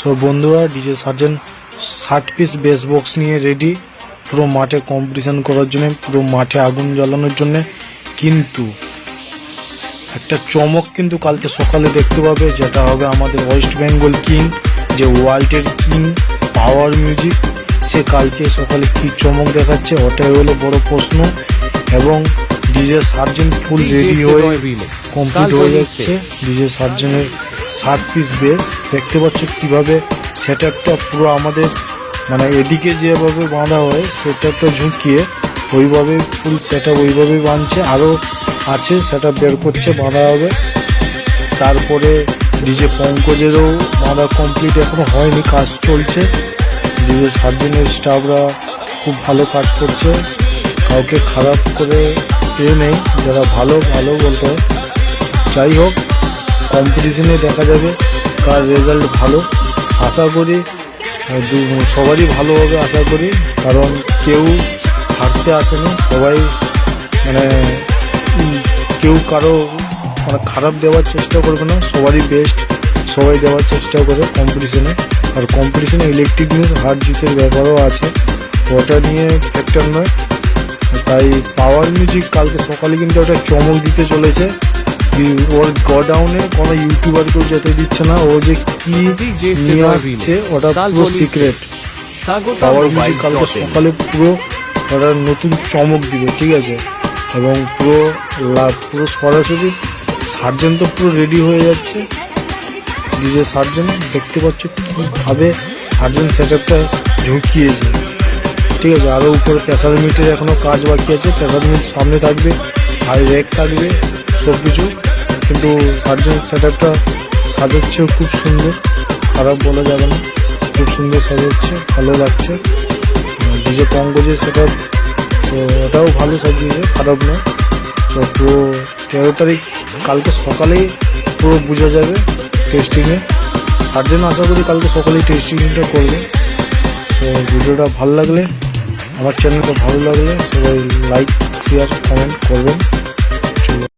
So বন্ধুরা, DJ sergeant 60 piece base box নিয়ে ready পুরো মাঠে কম্পিটিশন করার জন্য, পুরো মাঠে আগুন জ্বালানোর জন্য। কিন্তু একটা চমক কিন্তু কালকে সকালে দেখতে পাবে, যেটা হবে আমাদের ওয়েস্ট বেঙ্গল কিং, যে ওয়ার্ল্ডের কিং পাওয়ার মিউজিক, সে কালকে সকালে কি চমক দেখাচ্ছে ওটাই হলো বড় প্রশ্ন। এবং ডিজে সার্জেন্ট ফুল রেডি হয়ে কমপ্লিট হয়ে যাচ্ছে। ডিজে সার্জেন্টের 60 পিস বেস দেখতে পাচ্ছ কিভাবে সেট আপটা পুরো আমাদের মানে এদিকে যেভাবে বাঁধা হয় সেট আপটা ঝুঁকিয়ে ওইভাবে ফুল সেট আপ ওইভাবেই বাঁধছে। আরও আছে সেটা বের করছে, বাঁধা হবে। তারপরে ডিজে পঙ্কজেরও বাঁধা কমপ্লিট এখনো হয়নি, কাজ চলছে। ডিজে সার্জেন্টের স্টাফরা খুব ভালো কাজ করছে, কাউকে খারাপ করে নেই, যারা ভালো ভালো বলতে হয়। যাই হোক, কম্পিটিশনে দেখা যাবে কার রেজাল্ট ভালো। আশা করি সবারই ভালো হবে, আশা করি, কারণ কেউ হারতে আসেনি, সবাই মানে কেউ কারো মানে খারাপ দেওয়ার চেষ্টা করবে না, সবারই বেস্ট সবাই দেওয়ার চেষ্টা করে কম্পিটিশনে। আর কম্পিটিশনে ইলেকট্রিক জিনিস হার জিতের ব্যাপারও আছে, ওটা নিয়ে ফ্যাক্টর নয়। তাই পাওয়ার মিউজিক কালকে সকালে কিন্তু ওটা চমক দিতে চলেছে। ওর গোডাউনে কোনো ইউটিউবারকেও যেতে দিচ্ছে না, ও যে কি নিয়ে আসছে ওটা পুরো সিক্রেট। পাওয়ার মিউজিক কালকে সকালে পুরো ওটা নতুন চমক দিবে, ঠিক আছে। এবং পুরো সরাসরি সার্জেন্ট তো পুরো রেডি হয়ে যাচ্ছে। ডিজে সার্জেন্ট দেখতে পাচ্ছ কীভাবে সার্জেন্ট সেট আপটা ঝুঁকিয়েছে, ঠিক আছে। আরও উপরে প্রেসার মিটের এখনও কাজ বাকি আছে, প্রেসার মিট সামনে থাকবে, হাই র্যাক থাকবে, সব কিছু। কিন্তু সার্জেন্ট সেট আপটা সাজাচ্ছেও খুব সুন্দর, খারাপ বলা যাবে না, খুব সুন্দর সাজাচ্ছে, ভালো লাগছে। ডিজে পঙ্কজের সেট আপ তো ওটাও ভালো সাজিয়েছে, খারাপ নয়। তো পুরো 13 তারিখ কালকে সকালেই পুরো বোঝা যাবে টেস্টিংয়ে। সার্জেন্ট আশা করি কালকে সকালেই টেস্টিংটা করবে। তো ভিডিওটা ভালো লাগলে, আমার চ্যানেলটা ভালো লাগলে সবাই লাইক শেয়ার কমেন্ট করবেন।